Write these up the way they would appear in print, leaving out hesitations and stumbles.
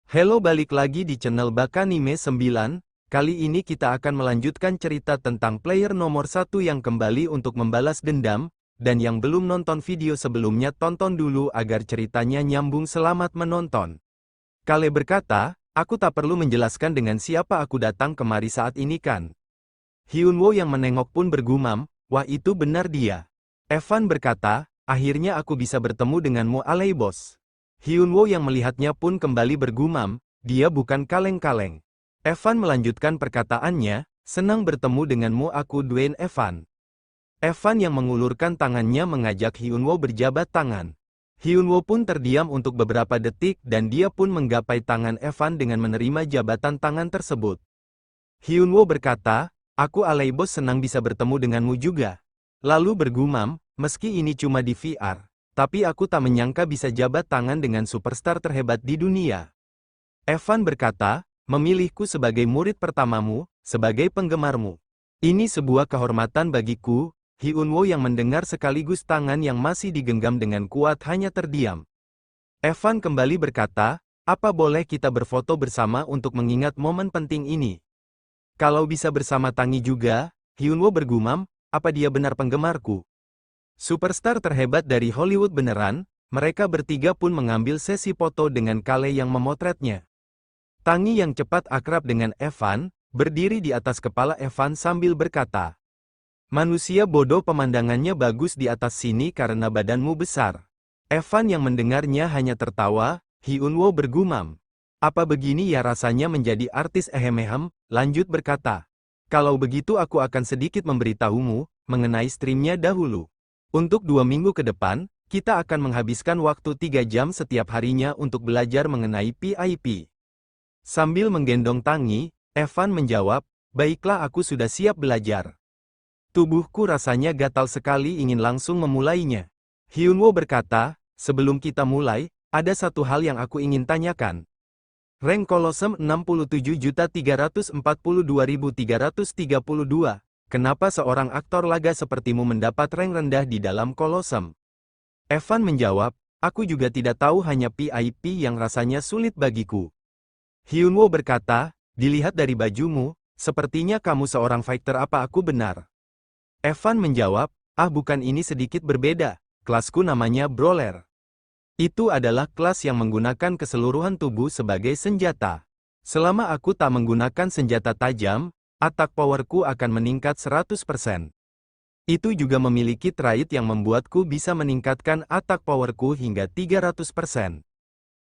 Halo, balik lagi di channel Bakanime 9. Kali ini kita akan melanjutkan cerita tentang player nomor 1 yang kembali untuk membalas dendam, dan yang belum nonton video sebelumnya tonton dulu agar ceritanya nyambung. Selamat menonton. Kale berkata, aku tak perlu menjelaskan dengan siapa aku datang kemari saat ini kan. Hyunwoo yang menengok pun bergumam, wah itu benar dia. Evan berkata, akhirnya aku bisa bertemu denganmu alay bos. Hyunwoo yang melihatnya pun kembali bergumam, dia bukan kaleng-kaleng. Evan melanjutkan perkataannya, senang bertemu denganmu aku Dwayne Evan. Evan yang mengulurkan tangannya mengajak Hyunwoo berjabat tangan. Hyunwoo pun terdiam untuk beberapa detik dan dia pun menggapai tangan Evan dengan menerima jabatan tangan tersebut. Hyunwoo berkata, aku alay bos senang bisa bertemu denganmu juga. Lalu bergumam, meski ini cuma di VR. Tapi aku tak menyangka bisa jabat tangan dengan superstar terhebat di dunia. Evan berkata, memilihku sebagai murid pertamamu, sebagai penggemarmu. Ini sebuah kehormatan bagiku. Hyunwoo yang mendengar sekaligus tangan yang masih digenggam dengan kuat hanya terdiam. Evan kembali berkata, apa boleh kita berfoto bersama untuk mengingat momen penting ini? Kalau bisa bersama Tangi juga, Hyunwoo bergumam, apa dia benar penggemarku? Superstar terhebat dari Hollywood beneran, mereka bertiga pun mengambil sesi foto dengan Kale yang memotretnya. Tangi yang cepat akrab dengan Evan, berdiri di atas kepala Evan sambil berkata, manusia bodoh pemandangannya bagus di atas sini karena badanmu besar. Evan yang mendengarnya hanya tertawa, Hyunwoo bergumam. Apa begini ya rasanya menjadi artis ehem-ehem, lanjut berkata. Kalau begitu aku akan sedikit memberitahumu, mengenai streamnya dahulu. Untuk 2 minggu ke depan, kita akan menghabiskan waktu 3 jam setiap harinya untuk belajar mengenai PIP. Sambil menggendong Tangi, Evan menjawab, baiklah aku sudah siap belajar. Tubuhku rasanya gatal sekali ingin langsung memulainya. Hyunwoo berkata, sebelum kita mulai, ada satu hal yang aku ingin tanyakan. Rank Kolosem 67.342.332. Kenapa seorang aktor laga sepertimu mendapat rank rendah di dalam Kolosem? Evan menjawab, aku juga tidak tahu hanya PIP yang rasanya sulit bagiku. Hyunwoo berkata, dilihat dari bajumu, sepertinya kamu seorang fighter apa aku benar? Evan menjawab, bukan ini sedikit berbeda, kelasku namanya Brawler. Itu adalah kelas yang menggunakan keseluruhan tubuh sebagai senjata. Selama aku tak menggunakan senjata tajam, attack powerku akan meningkat 100%. Itu juga memiliki trait yang membuatku bisa meningkatkan attack powerku hingga 300%.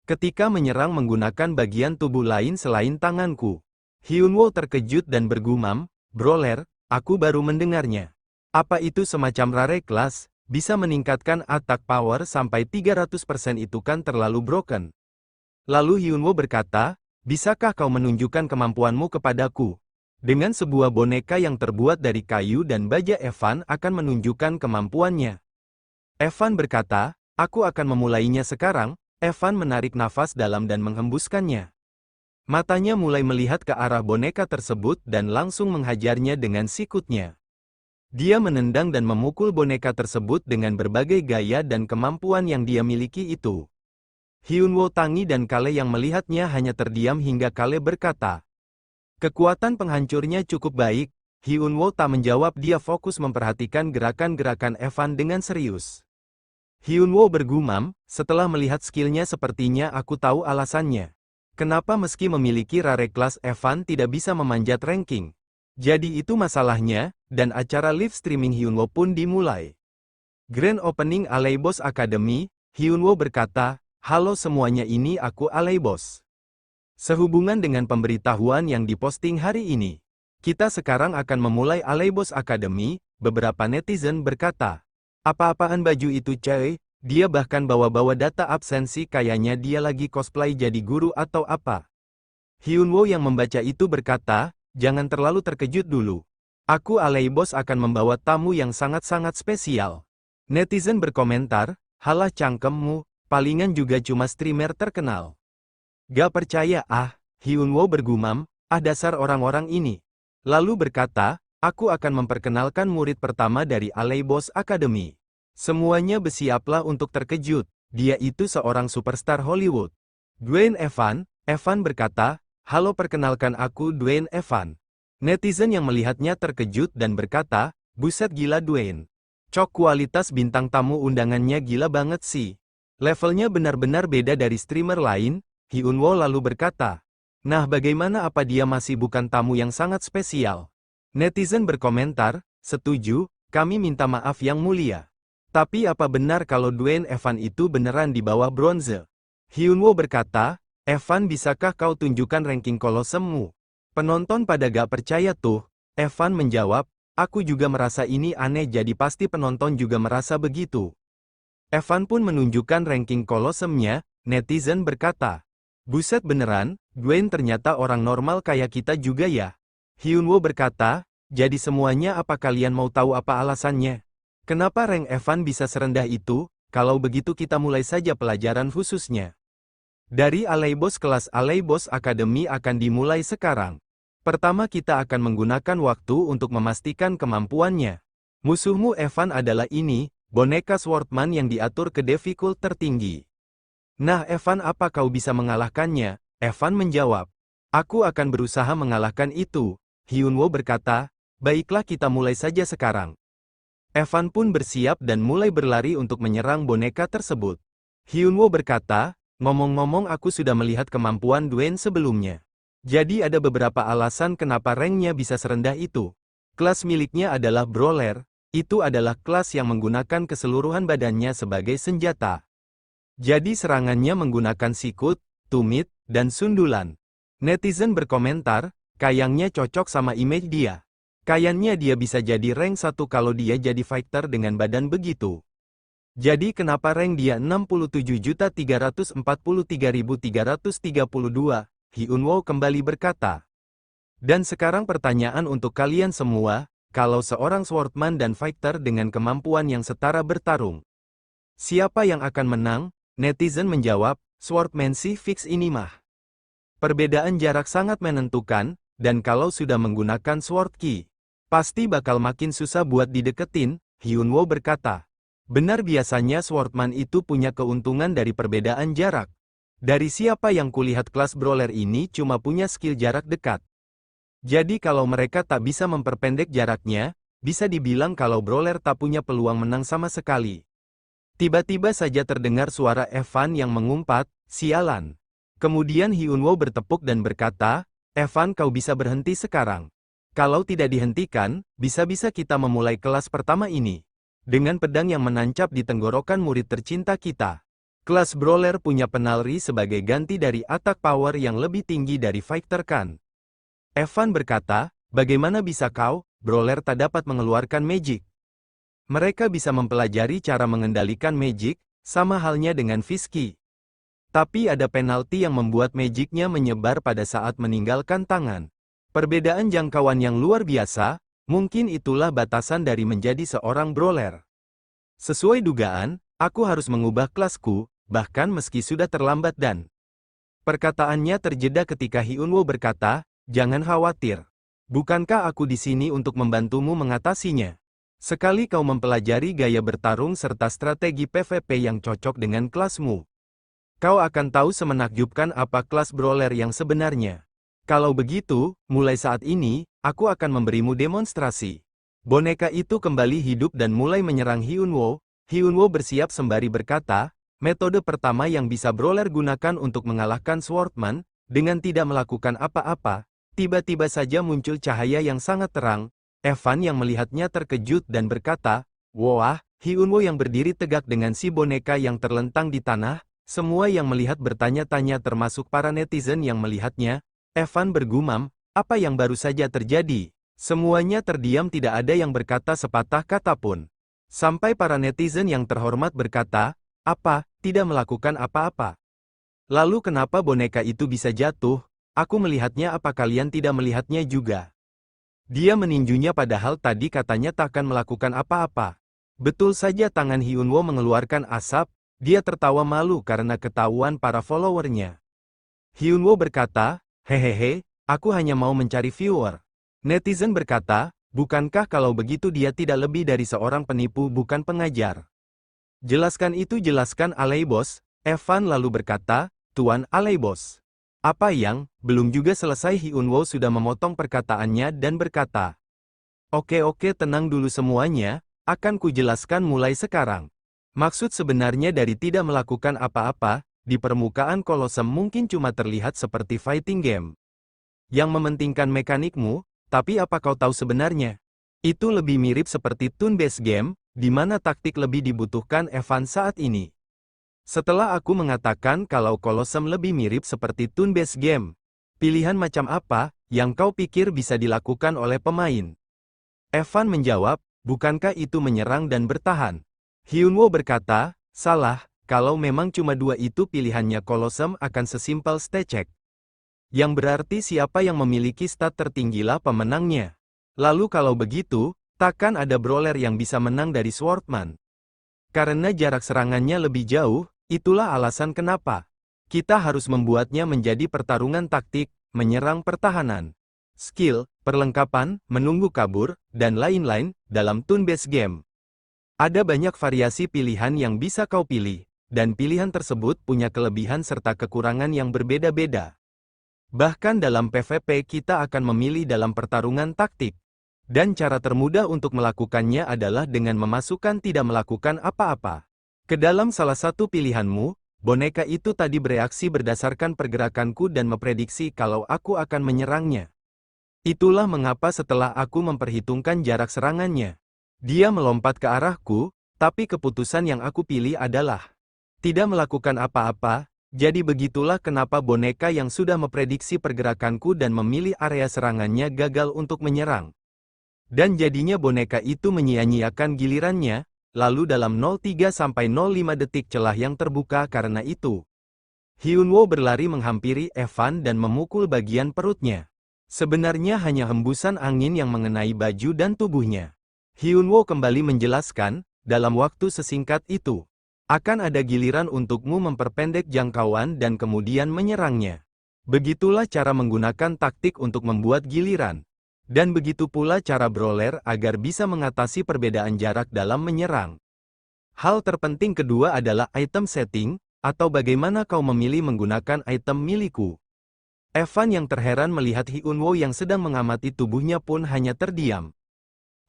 Ketika menyerang menggunakan bagian tubuh lain selain tanganku. Hyunwoo terkejut dan bergumam, Brawler, aku baru mendengarnya. Apa itu semacam rare class, bisa meningkatkan attack power sampai 300% itu kan terlalu broken. Lalu Hyunwoo berkata, bisakah kau menunjukkan kemampuanmu kepadaku? Dengan sebuah boneka yang terbuat dari kayu dan baja Evan akan menunjukkan kemampuannya. Evan berkata, aku akan memulainya sekarang. Evan menarik nafas dalam dan menghembuskannya. Matanya mulai melihat ke arah boneka tersebut dan langsung menghajarnya dengan sikutnya. Dia menendang dan memukul boneka tersebut dengan berbagai gaya dan kemampuan yang dia miliki itu. Hyunwoo, Tangi dan Kale yang melihatnya hanya terdiam hingga Kale berkata, kekuatan penghancurnya cukup baik. Hyunwoo tak menjawab, dia fokus memperhatikan gerakan-gerakan Evan dengan serius. Hyunwoo bergumam, setelah melihat skillnya sepertinya aku tahu alasannya. Kenapa meski memiliki rare class Evan tidak bisa memanjat ranking? Jadi itu masalahnya, dan acara live streaming Hyunwoo pun dimulai. Grand Opening Alay Boss Academy, Hyunwoo berkata, halo semuanya, ini aku Alay Boss. Sehubungan dengan pemberitahuan yang diposting hari ini, kita sekarang akan memulai Alay Boss Academy. Beberapa netizen berkata, apa-apaan baju itu coy, dia bahkan bawa-bawa data absensi, kayaknya dia lagi cosplay jadi guru atau apa. Hyunwoo yang membaca itu berkata, jangan terlalu terkejut dulu. Aku Alay Boss akan membawa tamu yang sangat-sangat spesial. Netizen berkomentar, halah cangkemmu, palingan juga cuma streamer terkenal. Gak percaya Hyunwoo bergumam, dasar orang-orang ini. Lalu berkata, aku akan memperkenalkan murid pertama dari Alay Boss Academy. Semuanya bersiaplah untuk terkejut, dia itu seorang superstar Hollywood. Dwayne Evan, Evan berkata, "Halo, perkenalkan aku Dwayne Evan." Netizen yang melihatnya terkejut dan berkata, "Buset gila Dwayne. Cok, kualitas bintang tamu undangannya gila banget sih. Levelnya benar-benar beda dari streamer lain." Hyunwoo lalu berkata, "Nah, bagaimana, apa dia masih bukan tamu yang sangat spesial?" Netizen berkomentar, "Setuju, kami minta maaf yang mulia. Tapi apa benar kalau Dwayne Evan itu beneran di bawah bronze?" Hyunwoo berkata, "Evan, bisakah kau tunjukkan ranking kolosemmu?" Penonton pada gak percaya tuh. Evan menjawab, "Aku juga merasa ini aneh, jadi pasti penonton juga merasa begitu." Evan pun menunjukkan ranking kolosemnya. Netizen berkata, "Buset beneran, Dwayne ternyata orang normal kayak kita juga ya." Hyunwoo berkata, "Jadi semuanya, apa kalian mau tahu apa alasannya? Kenapa rank Evan bisa serendah itu? Kalau begitu kita mulai saja pelajaran khususnya. Dari Aleibos, kelas Aleibos Academy akan dimulai sekarang. Pertama, kita akan menggunakan waktu untuk memastikan kemampuannya. Musuhmu Evan adalah ini, boneka Swordman yang diatur ke difficult tertinggi. Nah Evan, apa kau bisa mengalahkannya?" Evan menjawab, "Aku akan berusaha mengalahkan itu." Hyunwoo berkata, "Baiklah, kita mulai saja sekarang." Evan pun bersiap dan mulai berlari untuk menyerang boneka tersebut. Hyunwoo berkata, "Ngomong-ngomong, aku sudah melihat kemampuan Dwayne sebelumnya. Jadi ada beberapa alasan kenapa ranknya bisa serendah itu. Kelas miliknya adalah Brawler, itu adalah kelas yang menggunakan keseluruhan badannya sebagai senjata. Jadi serangannya menggunakan sikut, tumit, dan sundulan." Netizen berkomentar, "Kayaknya cocok sama image dia. Kayaknya dia bisa jadi rank 1 kalau dia jadi fighter dengan badan begitu. Jadi kenapa rank dia 67.343.332? Hyunwoo kembali berkata. "Dan sekarang pertanyaan untuk kalian semua, kalau seorang swordman dan fighter dengan kemampuan yang setara bertarung, siapa yang akan menang?" Netizen menjawab, "Swordman sih fix ini mah. Perbedaan jarak sangat menentukan, dan kalau sudah menggunakan sword ki, pasti bakal makin susah buat dideketin." Hyunwoo berkata, "Benar, biasanya Swordman itu punya keuntungan dari perbedaan jarak. Dari siapa yang kulihat kelas Brawler ini cuma punya skill jarak dekat. Jadi kalau mereka tak bisa memperpendek jaraknya, bisa dibilang kalau Brawler tak punya peluang menang sama sekali." Tiba-tiba saja terdengar suara Evan yang mengumpat, "Sialan." Kemudian Hyunwoo bertepuk dan berkata, "Evan, kau bisa berhenti sekarang. Kalau tidak dihentikan, bisa-bisa kita memulai kelas pertama ini dengan pedang yang menancap di tenggorokan murid tercinta kita. Kelas Brawler punya penalri sebagai ganti dari attack power yang lebih tinggi dari fighter kan?" Evan berkata, "Bagaimana bisa kau? Brawler tak dapat mengeluarkan magic. Mereka bisa mempelajari cara mengendalikan magic, sama halnya dengan Fiski. Tapi ada penalti yang membuat magicnya menyebar pada saat meninggalkan tangan. Perbedaan jangkauan yang luar biasa, mungkin itulah batasan dari menjadi seorang brawler. Sesuai dugaan, aku harus mengubah kelasku, bahkan meski sudah terlambat." Dan perkataannya terjeda ketika Hyunwoo berkata, "Jangan khawatir. Bukankah aku di sini untuk membantumu mengatasinya? Sekali kau mempelajari gaya bertarung serta strategi PvP yang cocok dengan kelasmu, kau akan tahu semenakjubkan apa kelas brawler yang sebenarnya. Kalau begitu, mulai saat ini, aku akan memberimu demonstrasi." Boneka itu kembali hidup dan mulai menyerang Hyunwoo. Hyunwoo bersiap sembari berkata, "Metode pertama yang bisa brawler gunakan untuk mengalahkan Swordman, dengan tidak melakukan apa-apa, tiba-tiba saja muncul cahaya yang sangat terang." Evan yang melihatnya terkejut dan berkata, "Wah." Hyunwoo yang berdiri tegak dengan si boneka yang terlentang di tanah. Semua yang melihat bertanya-tanya termasuk para netizen yang melihatnya. Evan bergumam, "Apa yang baru saja terjadi?" Semuanya terdiam, tidak ada yang berkata sepatah kata pun. Sampai para netizen yang terhormat berkata, "Apa, tidak melakukan apa-apa? Lalu kenapa boneka itu bisa jatuh? Aku melihatnya, apa kalian tidak melihatnya juga? Dia meninjunya padahal tadi katanya takkan melakukan apa-apa." Betul saja, tangan Hyunwoo mengeluarkan asap. Dia tertawa malu karena ketahuan para followernya. Hyunwoo berkata, "Hehehe, aku hanya mau mencari viewer." Netizen berkata, "Bukankah kalau begitu dia tidak lebih dari seorang penipu, bukan pengajar?" "Jelaskan itu, jelaskan Aleibos." Evan lalu berkata, "Tuan Aleibos, Apa yang, belum juga selesai Hyunwoo sudah memotong perkataannya dan berkata, Oke, tenang dulu semuanya, akan kujelaskan mulai sekarang. Maksud sebenarnya dari tidak melakukan apa-apa, di permukaan Kolosem mungkin cuma terlihat seperti fighting game. Yang mementingkan mekanikmu, tapi apa kau tahu sebenarnya? Itu lebih mirip seperti turn-based game, di mana taktik lebih dibutuhkan Evan saat ini. Setelah aku mengatakan kalau Kolosem lebih mirip seperti turn-based game, pilihan macam apa yang kau pikir bisa dilakukan oleh pemain? Evan menjawab, bukankah itu menyerang dan bertahan? Hyunwoo berkata, salah, kalau memang cuma dua itu pilihannya Kolosem akan sesimpel stecek. Yang berarti siapa yang memiliki stat tertinggilah pemenangnya. Lalu kalau begitu, takkan ada brawler yang bisa menang dari Swordman. Karena jarak serangannya lebih jauh, itulah alasan kenapa kita harus membuatnya menjadi pertarungan taktik, menyerang pertahanan, skill, perlengkapan, menunggu kabur, dan lain-lain, dalam turn-based game. Ada banyak variasi pilihan yang bisa kau pilih, dan pilihan tersebut punya kelebihan serta kekurangan yang berbeda-beda. Bahkan dalam PvP kita akan memilih dalam pertarungan taktik. Dan cara termudah untuk melakukannya adalah dengan memasukkan tidak melakukan apa-apa ke dalam salah satu pilihanmu. Boneka itu tadi bereaksi berdasarkan pergerakanku dan memprediksi kalau aku akan menyerangnya. Itulah mengapa setelah aku memperhitungkan jarak serangannya, dia melompat ke arahku, tapi keputusan yang aku pilih adalah tidak melakukan apa-apa. Jadi begitulah kenapa boneka yang sudah memprediksi pergerakanku dan memilih area serangannya gagal untuk menyerang. Dan jadinya boneka itu menyia-nyiakan gilirannya, lalu dalam 0,3-0,5 detik celah yang terbuka karena itu. Hyunwoo berlari menghampiri Evan dan memukul bagian perutnya. Sebenarnya hanya hembusan angin yang mengenai baju dan tubuhnya. Hyunwoo kembali menjelaskan, dalam waktu sesingkat itu, akan ada giliran untukmu memperpendek jangkauan dan kemudian menyerangnya. Begitulah cara menggunakan taktik untuk membuat giliran. Dan begitu pula cara brawler agar bisa mengatasi perbedaan jarak dalam menyerang. Hal terpenting kedua adalah item setting, atau bagaimana kau memilih menggunakan item milikku. Evan yang terheran melihat Hyunwoo yang sedang mengamati tubuhnya pun hanya terdiam.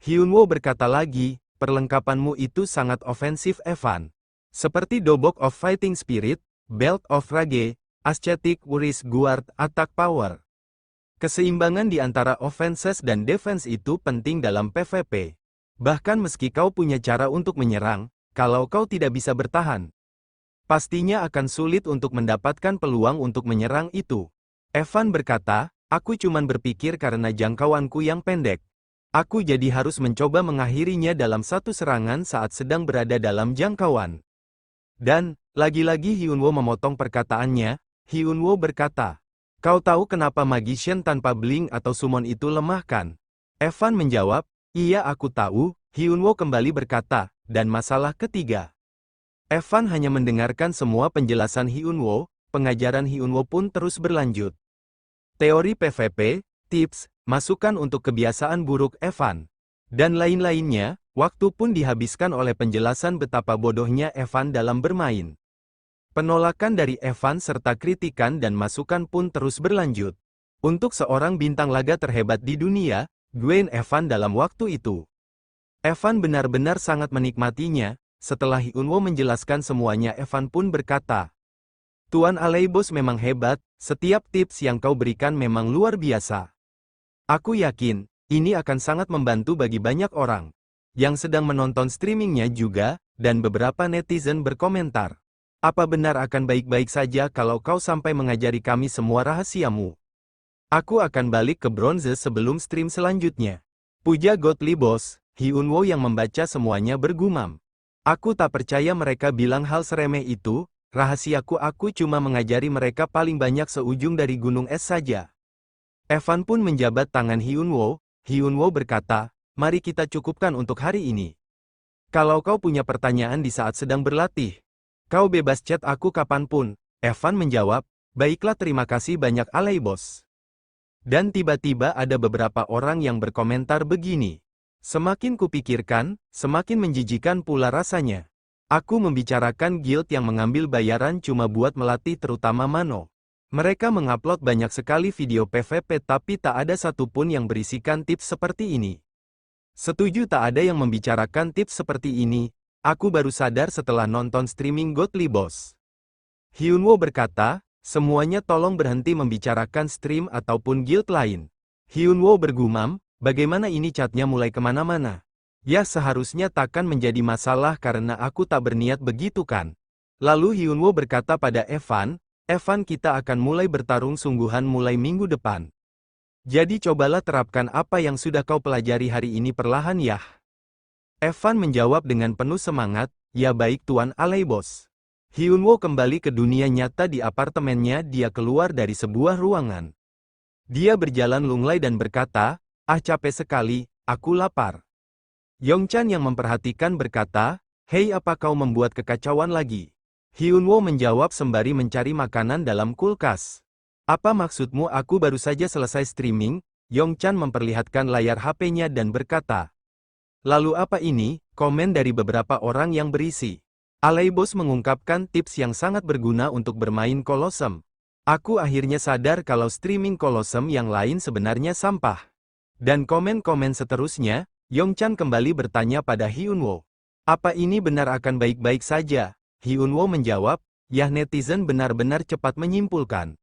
Hyunwoo berkata lagi, perlengkapanmu itu sangat ofensif Evan. Seperti Dobok of Fighting Spirit, Belt of Rage, Ascetic Wrist Guard Attack Power. Keseimbangan di antara offenses dan defense itu penting dalam PvP. Bahkan meski kau punya cara untuk menyerang, kalau kau tidak bisa bertahan, pastinya akan sulit untuk mendapatkan peluang untuk menyerang itu. Evan berkata, aku cuman berpikir karena jangkauanku yang pendek. Aku jadi harus mencoba mengakhirinya dalam satu serangan saat sedang berada dalam jangkauan. Dan, lagi-lagi Hyunwoo memotong perkataannya. Hyunwoo berkata, kau tahu kenapa Magician tanpa Blink atau Summon itu lemah kan? Evan menjawab, iya aku tahu. Hyunwoo kembali berkata, dan masalah ketiga. Evan hanya mendengarkan semua penjelasan Hyunwoo, pengajaran Hyunwoo pun terus berlanjut. Teori PvP, tips, masukan untuk kebiasaan buruk Evan, dan lain-lainnya, waktu pun dihabiskan oleh penjelasan betapa bodohnya Evan dalam bermain. Penolakan dari Evan serta kritikan dan masukan pun terus berlanjut. Untuk seorang bintang laga terhebat di dunia, Gwen Evan dalam waktu itu. Evan benar-benar sangat menikmatinya. Setelah Hyunwoo menjelaskan semuanya, Evan pun berkata, Tuan Aleibos memang hebat, setiap tips yang kau berikan memang luar biasa. Aku yakin, ini akan sangat membantu bagi banyak orang yang sedang menonton streamingnya juga, dan beberapa netizen berkomentar. Apa benar akan baik-baik saja kalau kau sampai mengajari kami semua rahasiamu? Aku akan balik ke bronze sebelum stream selanjutnya. Puja Godly Boss, Hyunwoo yang membaca semuanya bergumam. Aku tak percaya mereka bilang hal seremeh itu, rahasiaku aku cuma mengajari mereka paling banyak seujung dari gunung es saja. Evan pun menjabat tangan Hyunwoo. Hyunwoo berkata, mari kita cukupkan untuk hari ini. Kalau kau punya pertanyaan di saat sedang berlatih, kau bebas chat aku kapanpun. Evan menjawab, baiklah terima kasih banyak Aleibos. Dan tiba-tiba ada beberapa orang yang berkomentar begini. Semakin kupikirkan, semakin menjijikan pula rasanya. Aku membicarakan guild yang mengambil bayaran cuma buat melatih terutama Mano. Mereka mengupload banyak sekali video PvP tapi tak ada satupun yang berisikan tips seperti ini. Setuju tak ada yang membicarakan tips seperti ini, aku baru sadar setelah nonton streaming Godly Boss. Hyunwoo berkata, semuanya tolong berhenti membicarakan stream ataupun guild lain. Hyunwoo bergumam, bagaimana ini chatnya mulai kemana-mana. Ya seharusnya takkan menjadi masalah karena aku tak berniat begitu kan. Lalu Hyunwoo berkata pada Evan, Evan kita akan mulai bertarung sungguhan mulai minggu depan. Jadi cobalah terapkan apa yang sudah kau pelajari hari ini perlahan ya. Evan menjawab dengan penuh semangat, ya baik Tuan Aleibos. Hyunwoo kembali ke dunia nyata di apartemennya dia keluar dari sebuah ruangan. Dia berjalan lunglai dan berkata, capek sekali, aku lapar. Yongchan yang memperhatikan berkata, hei apa kau membuat kekacauan lagi? Hyunwoo menjawab sembari mencari makanan dalam kulkas. Apa maksudmu aku baru saja selesai streaming? Yongchan memperlihatkan layar HP-nya dan berkata. Lalu apa ini? Komen dari beberapa orang yang berisi. Aleibos mengungkapkan tips yang sangat berguna untuk bermain Colosseum. Aku akhirnya sadar kalau streaming Colosseum yang lain sebenarnya sampah. Dan komen-komen seterusnya, Yongchan kembali bertanya pada Hyunwoo. Apa ini benar akan baik-baik saja? Hyunwoo menjawab, ya netizen benar-benar cepat menyimpulkan.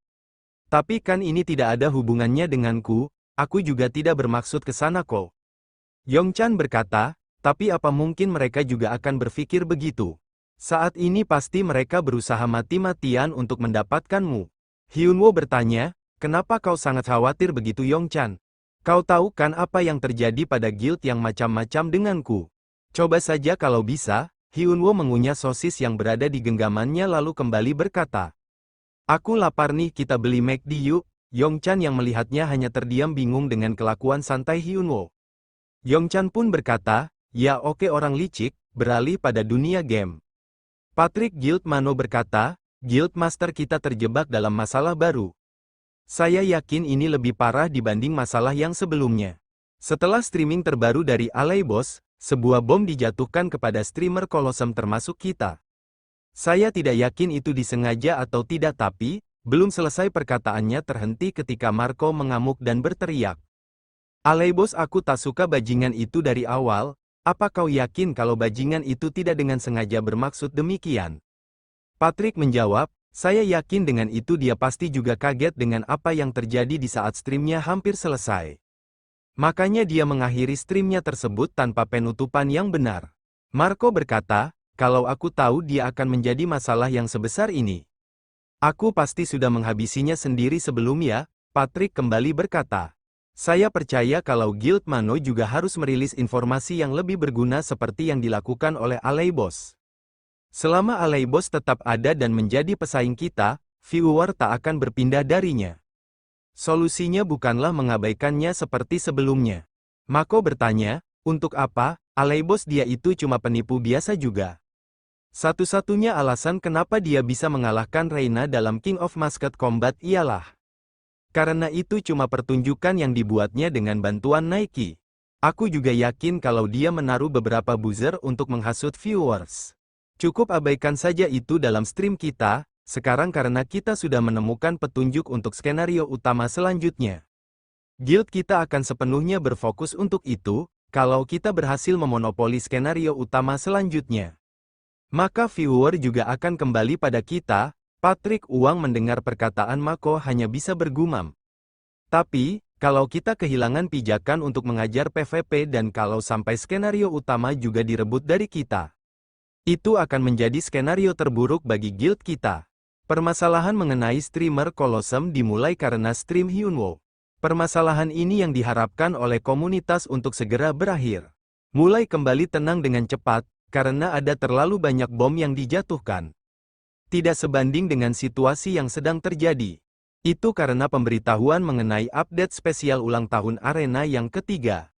Tapi kan ini tidak ada hubungannya denganku, aku juga tidak bermaksud ke sana kok. Yongchan berkata, tapi apa mungkin mereka juga akan berpikir begitu? Saat ini pasti mereka berusaha mati-matian untuk mendapatkanmu. Hyunwoo bertanya, kenapa kau sangat khawatir begitu Yongchan? Kau tahu kan apa yang terjadi pada guild yang macam-macam denganku? Coba saja kalau bisa, Hyunwoo mengunyah sosis yang berada di genggamannya lalu kembali berkata. Aku lapar nih kita beli McD yuk, Yongchan yang melihatnya hanya terdiam bingung dengan kelakuan santai Hyunwoo. Yongchan pun berkata, ya oke orang licik, beralih pada dunia game. Patrick Guild Mano berkata, Guild Master kita terjebak dalam masalah baru. Saya yakin ini lebih parah dibanding masalah yang sebelumnya. Setelah streaming terbaru dari Aleibos, sebuah bom dijatuhkan kepada streamer Colosseum termasuk kita. Saya tidak yakin itu disengaja atau tidak tapi, belum selesai perkataannya terhenti ketika Marco mengamuk dan berteriak. Aleibos aku tak suka bajingan itu dari awal, apa kau yakin kalau bajingan itu tidak dengan sengaja bermaksud demikian? Patrick menjawab, saya yakin dengan itu dia pasti juga kaget dengan apa yang terjadi di saat streamnya hampir selesai. Makanya dia mengakhiri streamnya tersebut tanpa penutupan yang benar. Marco berkata, kalau aku tahu dia akan menjadi masalah yang sebesar ini. Aku pasti sudah menghabisinya sendiri sebelumnya, Patrick kembali berkata. Saya percaya kalau Guild Mano juga harus merilis informasi yang lebih berguna seperti yang dilakukan oleh Aleibos. Selama Aleibos tetap ada dan menjadi pesaing kita, viewer tak akan berpindah darinya. Solusinya bukanlah mengabaikannya seperti sebelumnya. Mako bertanya, untuk apa? Aleibos dia itu cuma penipu biasa juga. Satu-satunya alasan kenapa dia bisa mengalahkan Reina dalam King of Mascot Combat ialah karena itu cuma pertunjukan yang dibuatnya dengan bantuan Nike. Aku juga yakin kalau dia menaruh beberapa buzzer untuk menghasut viewers. Cukup abaikan saja itu dalam stream kita, sekarang karena kita sudah menemukan petunjuk untuk skenario utama selanjutnya. Guild kita akan sepenuhnya berfokus untuk itu, kalau kita berhasil memonopoli skenario utama selanjutnya. Maka viewer juga akan kembali pada kita. Patrick Uang mendengar perkataan Mako hanya bisa bergumam. Tapi, kalau kita kehilangan pijakan untuk mengajar PvP dan kalau sampai skenario utama juga direbut dari kita, itu akan menjadi skenario terburuk bagi guild kita. Permasalahan mengenai streamer Colosseum dimulai karena stream Hyunwoo. Permasalahan ini yang diharapkan oleh komunitas untuk segera berakhir. Mulai kembali tenang dengan cepat, karena ada terlalu banyak bom yang dijatuhkan. Tidak sebanding dengan situasi yang sedang terjadi. Itu karena pemberitahuan mengenai update spesial ulang tahun arena yang ketiga.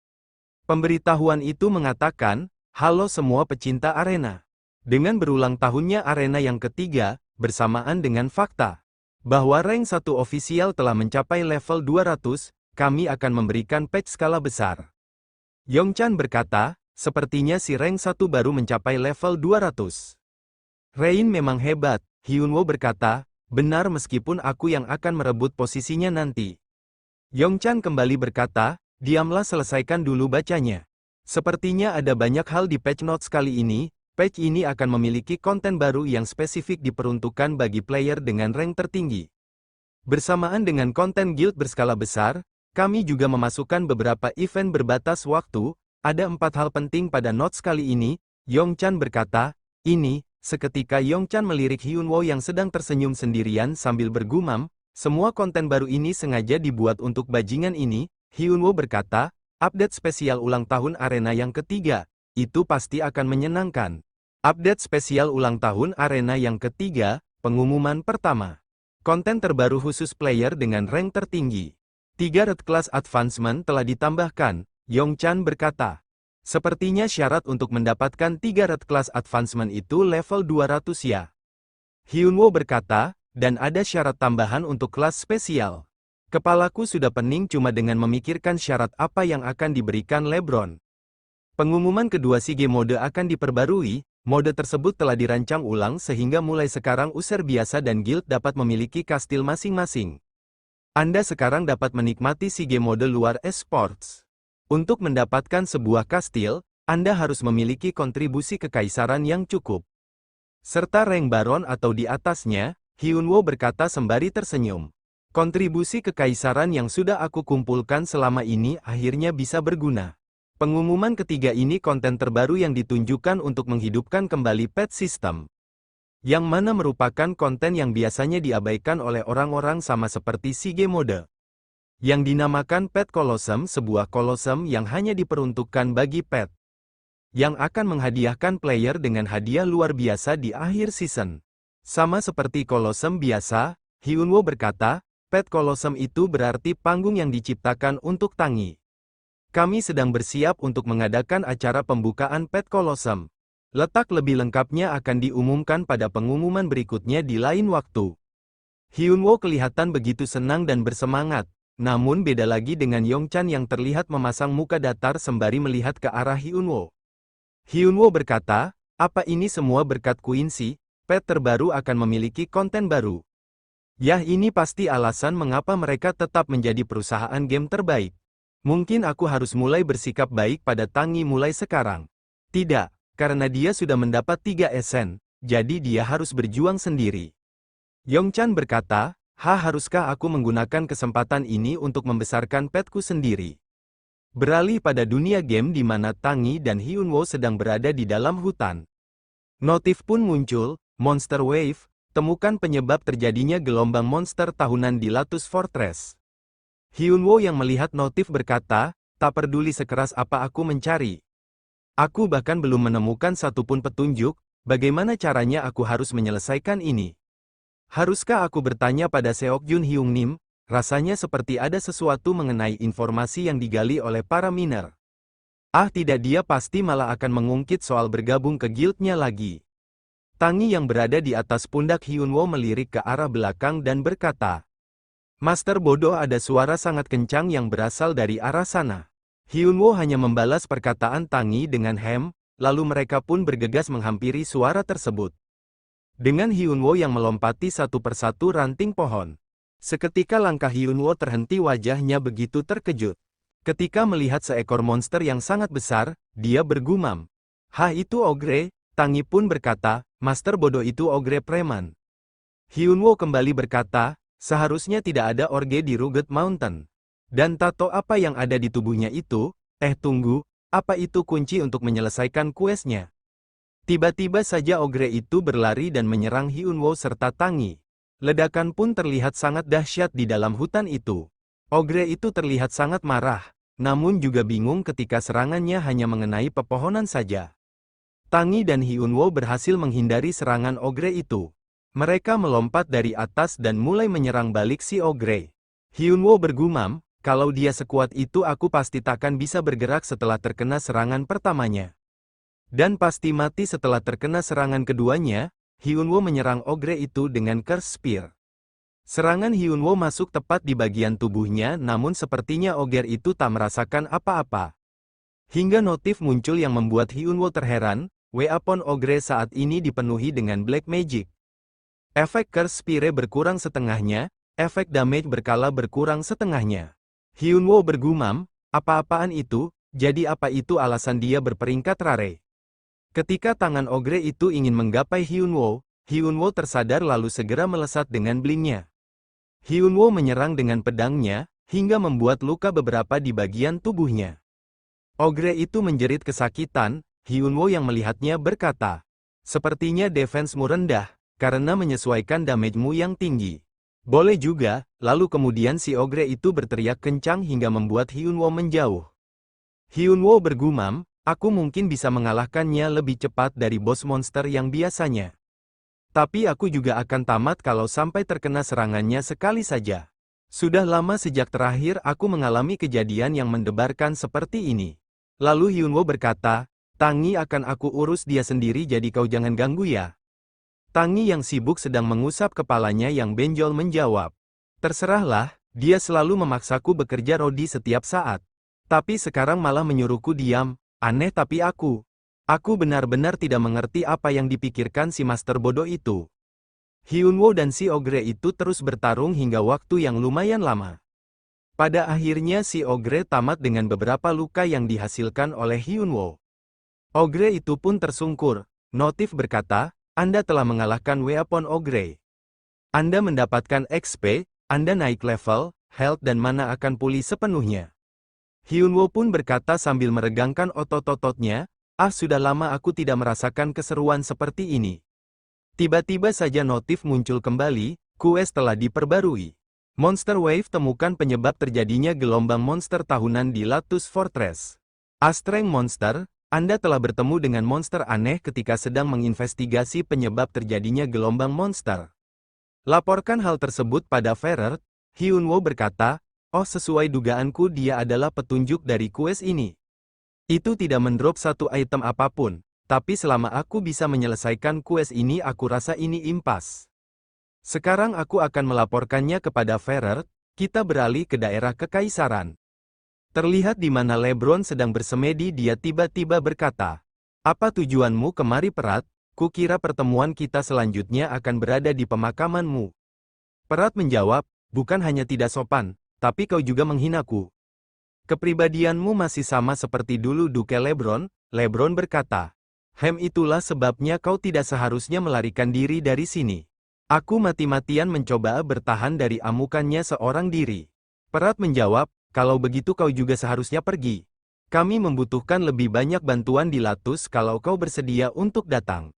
Pemberitahuan itu mengatakan, halo semua pecinta arena. Dengan berulang tahunnya arena yang ketiga, bersamaan dengan fakta bahwa rank 1 ofisial telah mencapai level 200, kami akan memberikan patch skala besar. Yongchan berkata, sepertinya si rank 1 baru mencapai level 200. Rain memang hebat, Hyunwoo berkata, Benar, meskipun aku yang akan merebut posisinya nanti. Yongchan kembali berkata, diamlah, selesaikan dulu bacanya. Sepertinya ada banyak hal di patch notes kali ini. Patch ini akan memiliki konten baru yang spesifik diperuntukkan bagi player dengan rank tertinggi. Bersamaan dengan konten guild berskala besar, kami juga memasukkan beberapa event berbatas waktu. Ada 4 hal penting pada notes kali ini, Yongchan berkata. Ini, seketika Yongchan melirik Hyunwoo yang sedang tersenyum sendirian sambil bergumam, semua konten baru ini sengaja dibuat untuk bajingan ini. Hyunwoo berkata, update spesial ulang tahun arena yang ketiga. Itu pasti akan menyenangkan. Update spesial ulang tahun arena yang ketiga, pengumuman pertama. Konten terbaru khusus player dengan rank tertinggi. 3 red class advancement telah ditambahkan, Yongchan berkata. Sepertinya syarat untuk mendapatkan 3 red class advancement itu level 200 ya. Hyunwoo berkata, dan ada syarat tambahan untuk kelas spesial. Kepalaku sudah pening cuma dengan memikirkan syarat apa yang akan diberikan LeBron. Pengumuman kedua SEA mode akan diperbarui, mode tersebut telah dirancang ulang sehingga mulai sekarang user biasa dan guild dapat memiliki kastil masing-masing. Anda sekarang dapat menikmati SEA mode luar esports. Untuk mendapatkan sebuah kastil, Anda harus memiliki kontribusi kekaisaran yang cukup. Serta rank baron atau di atasnya, Hyunwoo berkata sembari tersenyum. Kontribusi kekaisaran yang sudah aku kumpulkan selama ini akhirnya bisa berguna. Pengumuman ketiga ini konten terbaru yang ditunjukkan untuk menghidupkan kembali pet system. Yang mana merupakan konten yang biasanya diabaikan oleh orang-orang sama seperti SEA mode. Yang dinamakan Pet Colosseum, sebuah kolosem yang hanya diperuntukkan bagi pet. Yang akan menghadiahkan player dengan hadiah luar biasa di akhir season. Sama seperti kolosem biasa, Hyunwoo berkata, Pet Colosseum itu berarti panggung yang diciptakan untuk Tangi. Kami sedang bersiap untuk mengadakan acara pembukaan Pet Colosseum. Letak lebih lengkapnya akan diumumkan pada pengumuman berikutnya di lain waktu. Hyunwoo kelihatan begitu senang dan bersemangat, namun beda lagi dengan Yongchan yang terlihat memasang muka datar sembari melihat ke arah Hyunwoo. Hyunwoo berkata, apa ini semua berkat Quincy? Pet terbaru akan memiliki konten baru. Yah, ini pasti alasan mengapa mereka tetap menjadi perusahaan game terbaik. Mungkin aku harus mulai bersikap baik pada Tangi mulai sekarang. Tidak, karena dia sudah mendapat 3 esen, jadi dia harus berjuang sendiri. Yongchan berkata, haruskah aku menggunakan kesempatan ini untuk membesarkan petku sendiri? Beralih pada dunia game di mana Tangi dan Hyunwoo sedang berada di dalam hutan. Notif pun muncul, Monster Wave, temukan penyebab terjadinya gelombang monster tahunan di Lotus Fortress. Hyunwoo yang melihat notif berkata, tak peduli sekeras apa aku mencari. Aku bahkan belum menemukan satupun petunjuk, bagaimana caranya aku harus menyelesaikan ini. Haruskah aku bertanya pada Seokjun Hyungnim? Rasanya seperti ada sesuatu mengenai informasi yang digali oleh para miner. Tidak, dia pasti malah akan mengungkit soal bergabung ke guildnya lagi. Tangi yang berada di atas pundak Hyunwoo melirik ke arah belakang dan berkata, Master bodoh, ada suara sangat kencang yang berasal dari arah sana. Hyunwoo hanya membalas perkataan Tangi dengan hem, lalu mereka pun bergegas menghampiri suara tersebut. Dengan Hyunwoo yang melompati satu persatu ranting pohon. Seketika langkah Hyunwoo terhenti, wajahnya begitu terkejut. Ketika melihat seekor monster yang sangat besar, dia bergumam. Itu ogre, Tangi pun berkata, Master bodoh, itu ogre preman. Hyunwoo kembali berkata, seharusnya tidak ada orge di Rugged Mountain. Dan tato apa yang ada di tubuhnya itu? Tunggu, apa itu kunci untuk menyelesaikan kuesnya? Tiba-tiba saja ogre itu berlari dan menyerang Hyunwoo serta Tangi. Ledakan pun terlihat sangat dahsyat di dalam hutan itu. Ogre itu terlihat sangat marah, namun juga bingung ketika serangannya hanya mengenai pepohonan saja. Tangi dan Hyunwoo berhasil menghindari serangan ogre itu. Mereka melompat dari atas dan mulai menyerang balik si ogre. Hyunwoo bergumam, kalau dia sekuat itu aku pasti takkan bisa bergerak setelah terkena serangan pertamanya. Dan pasti mati setelah terkena serangan keduanya. Hyunwoo menyerang ogre itu dengan Curse Spear. Serangan Hyunwoo masuk tepat di bagian tubuhnya, namun sepertinya ogre itu tak merasakan apa-apa. Hingga notif muncul yang membuat Hyunwoo terheran, weapon ogre saat ini dipenuhi dengan black magic. Efek Curse Spire berkurang setengahnya, efek damage berkala berkurang setengahnya. Hyunwoo bergumam, apa-apaan itu, jadi apa itu alasan dia berperingkat rare? Ketika tangan ogre itu ingin menggapai Hyunwoo, Hyunwoo tersadar lalu segera melesat dengan blingnya. Hyunwoo menyerang dengan pedangnya, hingga membuat luka beberapa di bagian tubuhnya. Ogre itu menjerit kesakitan, Hyunwoo yang melihatnya berkata, sepertinya defense-mu rendah, karena menyesuaikan damage-mu yang tinggi. Boleh juga, lalu kemudian si ogre itu berteriak kencang hingga membuat Hyunwoo menjauh. Hyunwoo bergumam, aku mungkin bisa mengalahkannya lebih cepat dari bos monster yang biasanya. Tapi aku juga akan tamat kalau sampai terkena serangannya sekali saja. Sudah lama sejak terakhir aku mengalami kejadian yang mendebarkan seperti ini. Lalu Hyunwoo berkata, Tangi akan aku urus dia sendiri jadi kau jangan ganggu ya. Tangi yang sibuk sedang mengusap kepalanya yang benjol menjawab. Terserahlah, dia selalu memaksaku bekerja rodi setiap saat. Tapi sekarang malah menyuruhku diam. Aneh tapi aku benar-benar tidak mengerti apa yang dipikirkan si master bodoh itu. Hyunwoo dan si ogre itu terus bertarung hingga waktu yang lumayan lama. Pada akhirnya si ogre tamat dengan beberapa luka yang dihasilkan oleh Hyunwoo. Ogre itu pun tersungkur. Notif berkata, Anda telah mengalahkan Weapon Ogre. Anda mendapatkan XP, Anda naik level, health dan mana akan pulih sepenuhnya. Hyunwoo pun berkata sambil meregangkan otot-ototnya, sudah lama aku tidak merasakan keseruan seperti ini. Tiba-tiba saja notif muncul kembali, quest telah diperbarui. Monster Wave temukan penyebab terjadinya gelombang monster tahunan di Latus Fortress. Astreng Monster, Anda telah bertemu dengan monster aneh ketika sedang menginvestigasi penyebab terjadinya gelombang monster. Laporkan hal tersebut pada Ferret. Hyunwoo berkata, sesuai dugaanku dia adalah petunjuk dari quest ini. Itu tidak mendrop satu item apapun, tapi selama aku bisa menyelesaikan quest ini aku rasa ini impas. Sekarang aku akan melaporkannya kepada Ferret, kita beralih ke daerah kekaisaran. Terlihat di mana LeBron sedang bersemedi dia tiba-tiba berkata, apa tujuanmu kemari Perat? Kukira pertemuan kita selanjutnya akan berada di pemakamanmu. Perat menjawab, bukan hanya tidak sopan, tapi kau juga menghinaku. Kepribadianmu masih sama seperti dulu Duke LeBron, LeBron berkata. Itulah sebabnya kau tidak seharusnya melarikan diri dari sini. Aku mati-matian mencoba bertahan dari amukannya seorang diri. Perat menjawab, kalau begitu kau juga seharusnya pergi. Kami membutuhkan lebih banyak bantuan di Latus kalau kau bersedia untuk datang.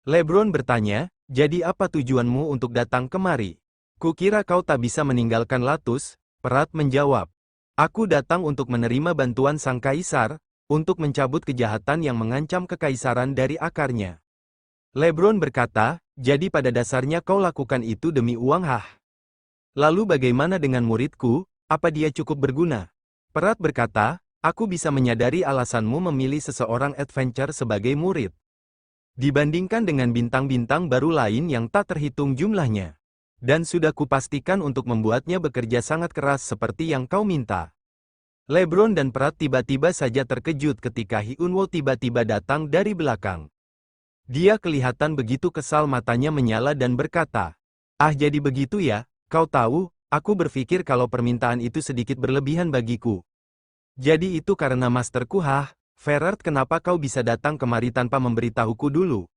LeBron bertanya, jadi apa tujuanmu untuk datang kemari? Kukira kau tak bisa meninggalkan Latus. Perat menjawab. Aku datang untuk menerima bantuan sang kaisar, untuk mencabut kejahatan yang mengancam kekaisaran dari akarnya. LeBron berkata, jadi pada dasarnya kau lakukan itu demi uang Lalu bagaimana dengan muridku, apa dia cukup berguna? Perat berkata, aku bisa menyadari alasanmu memilih seseorang adventure sebagai murid. Dibandingkan dengan bintang-bintang baru lain yang tak terhitung jumlahnya. Dan sudah kupastikan untuk membuatnya bekerja sangat keras seperti yang kau minta. LeBron dan Perat tiba-tiba saja terkejut ketika Hyunwoo tiba-tiba datang dari belakang. Dia kelihatan begitu kesal matanya menyala dan berkata, jadi begitu ya, kau tahu, aku berpikir kalau permintaan itu sedikit berlebihan bagiku. Jadi itu karena masterku Ferret kenapa kau bisa datang kemari tanpa memberitahuku dulu?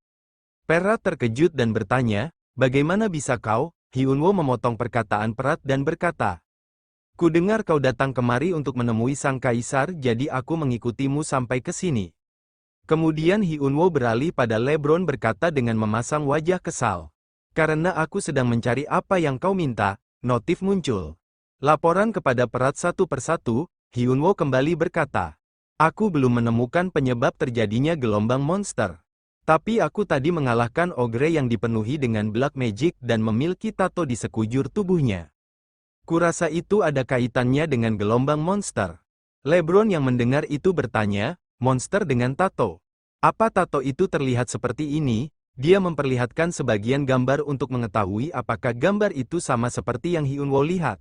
Perat terkejut dan bertanya, bagaimana bisa kau? Hyunwoo memotong perkataan Perat dan berkata, ku dengar kau datang kemari untuk menemui sang kaisar jadi aku mengikutimu sampai ke sini. Kemudian Hyunwoo beralih pada LeBron berkata dengan memasang wajah kesal. Karena aku sedang mencari apa yang kau minta, notif muncul. Laporan kepada Perat satu persatu, Hyunwoo kembali berkata. Aku belum menemukan penyebab terjadinya gelombang monster. Tapi aku tadi mengalahkan ogre yang dipenuhi dengan black magic dan memiliki tato di sekujur tubuhnya. Kurasa itu ada kaitannya dengan gelombang monster. LeBron yang mendengar itu bertanya, monster dengan tato. Apa tato itu terlihat seperti ini? Dia memperlihatkan sebagian gambar untuk mengetahui apakah gambar itu sama seperti yang Hyunwoo lihat.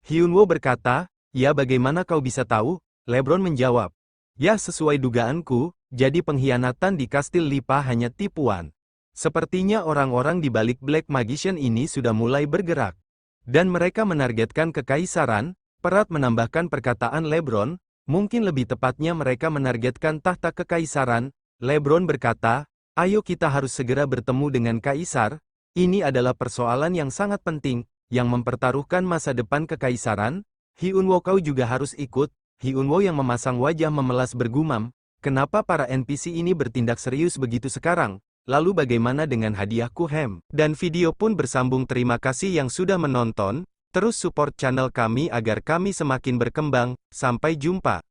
Hyunwoo berkata, ya bagaimana kau bisa tahu? LeBron menjawab, ya sesuai dugaanku, jadi pengkhianatan di Kastil Lipa hanya tipuan. Sepertinya orang-orang di balik Black Magician ini sudah mulai bergerak. Dan mereka menargetkan kekaisaran, Perat menambahkan perkataan LeBron, mungkin lebih tepatnya mereka menargetkan tahta kekaisaran. LeBron berkata, ayo kita harus segera bertemu dengan kaisar, ini adalah persoalan yang sangat penting, yang mempertaruhkan masa depan kekaisaran. Hyunwoo kau juga harus ikut. Hyunwoo yang memasang wajah memelas bergumam, kenapa para NPC ini bertindak serius begitu sekarang? Lalu bagaimana dengan hadiahku Hem? Dan video pun bersambung. Terima kasih yang sudah menonton, terus support channel kami agar kami semakin berkembang, sampai jumpa.